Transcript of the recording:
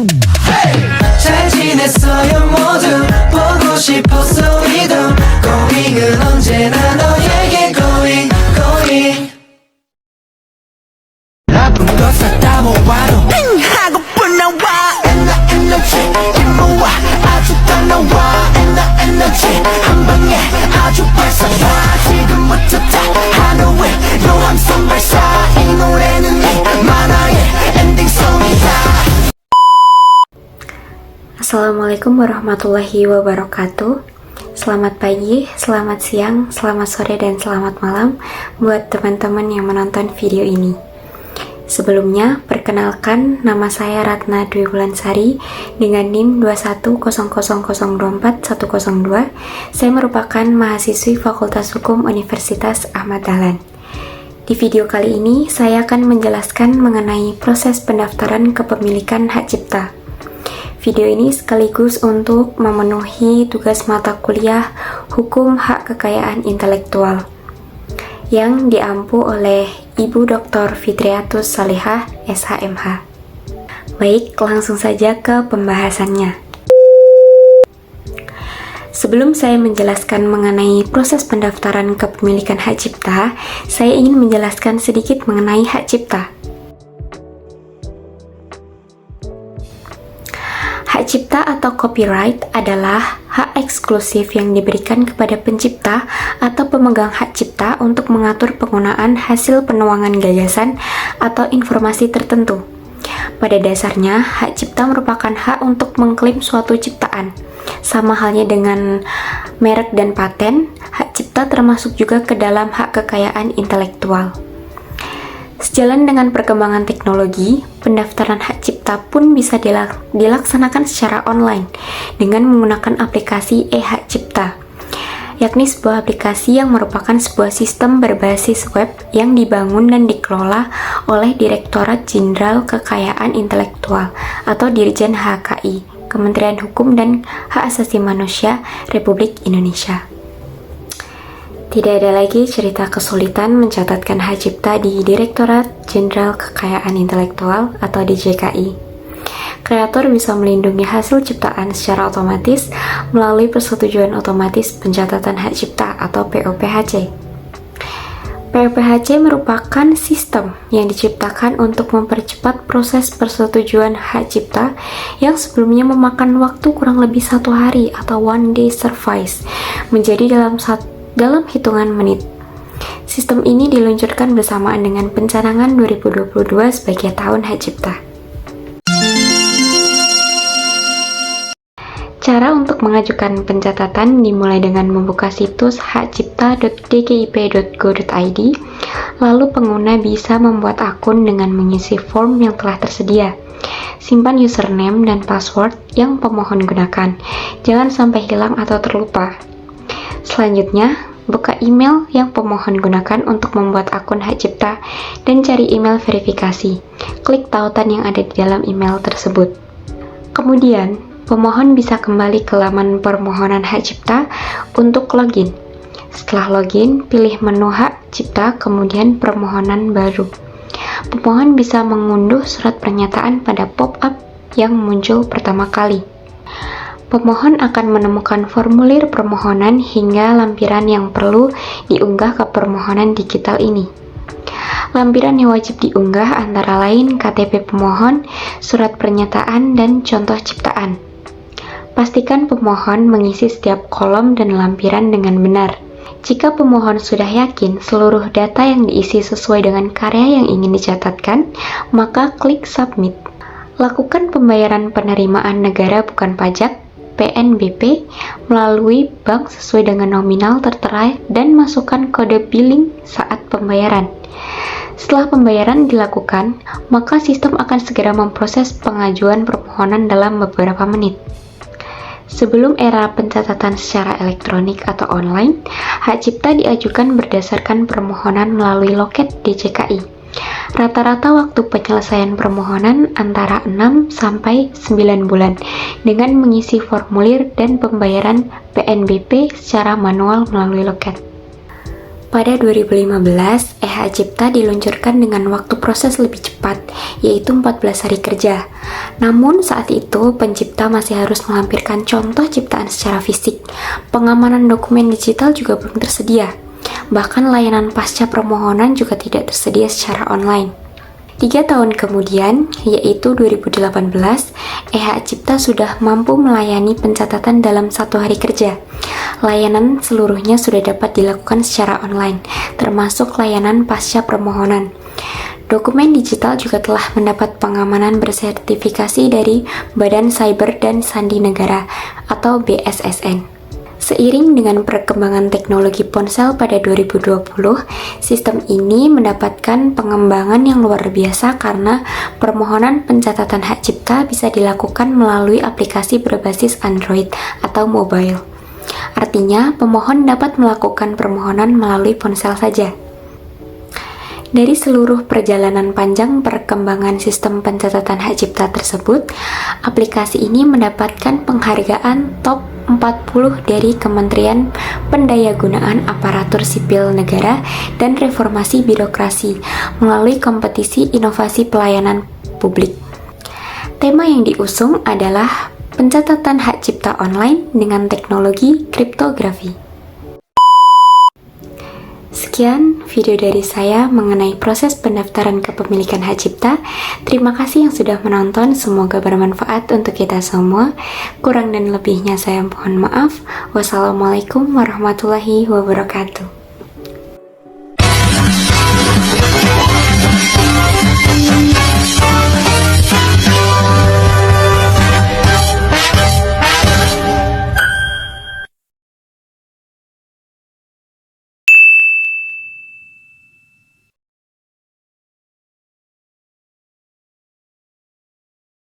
잘 지냈어요 모두 보고 싶었어 이도 고잉은 언제나 너에게 고잉 나쁜 것 싹다 모아도 하고픈 나와 에너지 임무와 아주 따라와 에너지 한 방에 아주 발사와 지금부터 다 하루에 요함성 발사 이 노래는 네 만화의 엔딩송이다. Assalamualaikum warahmatullahi wabarakatuh. Selamat pagi, selamat siang, selamat sore, dan selamat malam buat teman-teman yang menonton video ini. Sebelumnya, perkenalkan nama saya Ratna Dwi Wulansari dengan NIM 21000241102. Saya merupakan mahasiswi Fakultas Hukum Universitas Ahmad Dahlan. Di video kali ini, saya akan menjelaskan mengenai proses pendaftaran kepemilikan hak cipta. Video ini sekaligus untuk memenuhi tugas mata kuliah Hukum Hak Kekayaan Intelektual yang diampu oleh Ibu Dr. Fitriatus Salihah, SHMH. Baik, langsung saja ke pembahasannya. Sebelum saya menjelaskan mengenai proses pendaftaran kepemilikan hak cipta, saya ingin menjelaskan sedikit mengenai hak cipta. Hak cipta atau copyright adalah hak eksklusif yang diberikan kepada pencipta atau pemegang hak cipta untuk mengatur penggunaan hasil penuangan gagasan atau informasi tertentu. Pada dasarnya, hak cipta merupakan hak untuk mengklaim suatu ciptaan. Sama halnya dengan merek dan paten, hak cipta termasuk juga ke dalam hak kekayaan intelektual. Sejalan dengan perkembangan teknologi, pendaftaran hak cipta pun bisa dilaksanakan secara online dengan menggunakan aplikasi e-hak cipta, yakni sebuah aplikasi yang merupakan sebuah sistem berbasis web yang dibangun dan dikelola oleh Direktorat Jenderal Kekayaan Intelektual atau Dirjen HKI, Kementerian Hukum dan Hak Asasi Manusia Republik Indonesia. Tidak ada lagi cerita kesulitan mencatatkan hak cipta di Direktorat Jenderal Kekayaan Intelektual atau DJKI. Kreator bisa melindungi hasil ciptaan secara otomatis melalui persetujuan otomatis pencatatan hak cipta atau POPHC. POPHC merupakan sistem yang diciptakan untuk mempercepat proses persetujuan hak cipta yang sebelumnya memakan waktu kurang lebih 1 hari atau one day service menjadi dalam hitungan menit. Sistem ini diluncurkan bersamaan dengan pencanangan 2022 sebagai tahun hak cipta. Cara untuk mengajukan pencatatan dimulai dengan membuka situs hakcipta.dkip.go.id, lalu pengguna bisa membuat akun dengan mengisi form yang telah tersedia. Simpan username dan password yang pemohon gunakan, jangan sampai hilang atau terlupa. Selanjutnya, buka email yang pemohon gunakan untuk membuat akun hak cipta dan cari email verifikasi. Klik tautan yang ada di dalam email tersebut. Kemudian, pemohon bisa kembali ke laman permohonan hak cipta untuk login. Setelah login, pilih menu hak cipta, kemudian permohonan baru. Pemohon bisa mengunduh surat pernyataan pada pop-up yang muncul pertama kali. Pemohon akan menemukan formulir permohonan hingga lampiran yang perlu diunggah ke permohonan digital ini. Lampiran yang wajib diunggah antara lain KTP pemohon, surat pernyataan, dan contoh ciptaan. Pastikan pemohon mengisi setiap kolom dan lampiran dengan benar. Jika pemohon sudah yakin seluruh data yang diisi sesuai dengan karya yang ingin dicatatkan, maka klik submit. Lakukan pembayaran penerimaan negara bukan pajak PNBP melalui bank sesuai dengan nominal tertera dan masukkan kode billing saat pembayaran. Setelah pembayaran dilakukan, maka sistem akan segera memproses pengajuan permohonan dalam beberapa menit. Sebelum era pencatatan secara elektronik atau online, hak cipta diajukan berdasarkan permohonan melalui loket DJKI. Rata-rata waktu penyelesaian permohonan antara 6 sampai 9 bulan dengan mengisi formulir dan pembayaran PNBP secara manual melalui loket. Pada 2015, e-hak cipta diluncurkan dengan waktu proses lebih cepat, yaitu 14 hari kerja. Namun saat itu, pencipta masih harus melampirkan contoh ciptaan secara fisik. Pengamanan dokumen digital juga belum tersedia. Bahkan layanan pasca permohonan juga tidak tersedia secara online. 3 tahun kemudian, yaitu 2018, e-hak cipta sudah mampu melayani pencatatan dalam 1 hari kerja. Layanan seluruhnya sudah dapat dilakukan secara online, termasuk layanan pasca permohonan. Dokumen digital juga telah mendapat pengamanan bersertifikasi dari Badan Cyber dan Sandi Negara atau BSSN. Seiring dengan perkembangan teknologi ponsel pada 2020, sistem ini mendapatkan pengembangan yang luar biasa karena permohonan pencatatan hak cipta bisa dilakukan melalui aplikasi berbasis Android atau mobile. Artinya, pemohon dapat melakukan permohonan melalui ponsel saja. Dari seluruh perjalanan panjang perkembangan sistem pencatatan hak cipta tersebut, aplikasi ini mendapatkan penghargaan top 40 dari Kementerian Pendayagunaan Aparatur Sipil Negara dan Reformasi Birokrasi melalui kompetisi inovasi pelayanan publik. Tema yang diusung adalah pencatatan hak cipta online dengan teknologi kriptografi. Sekian video dari saya mengenai proses pendaftaran kepemilikan hak cipta. Terima kasih yang sudah menonton, semoga bermanfaat untuk kita semua. Kurang dan lebihnya saya mohon maaf. Wassalamualaikum warahmatullahi wabarakatuh.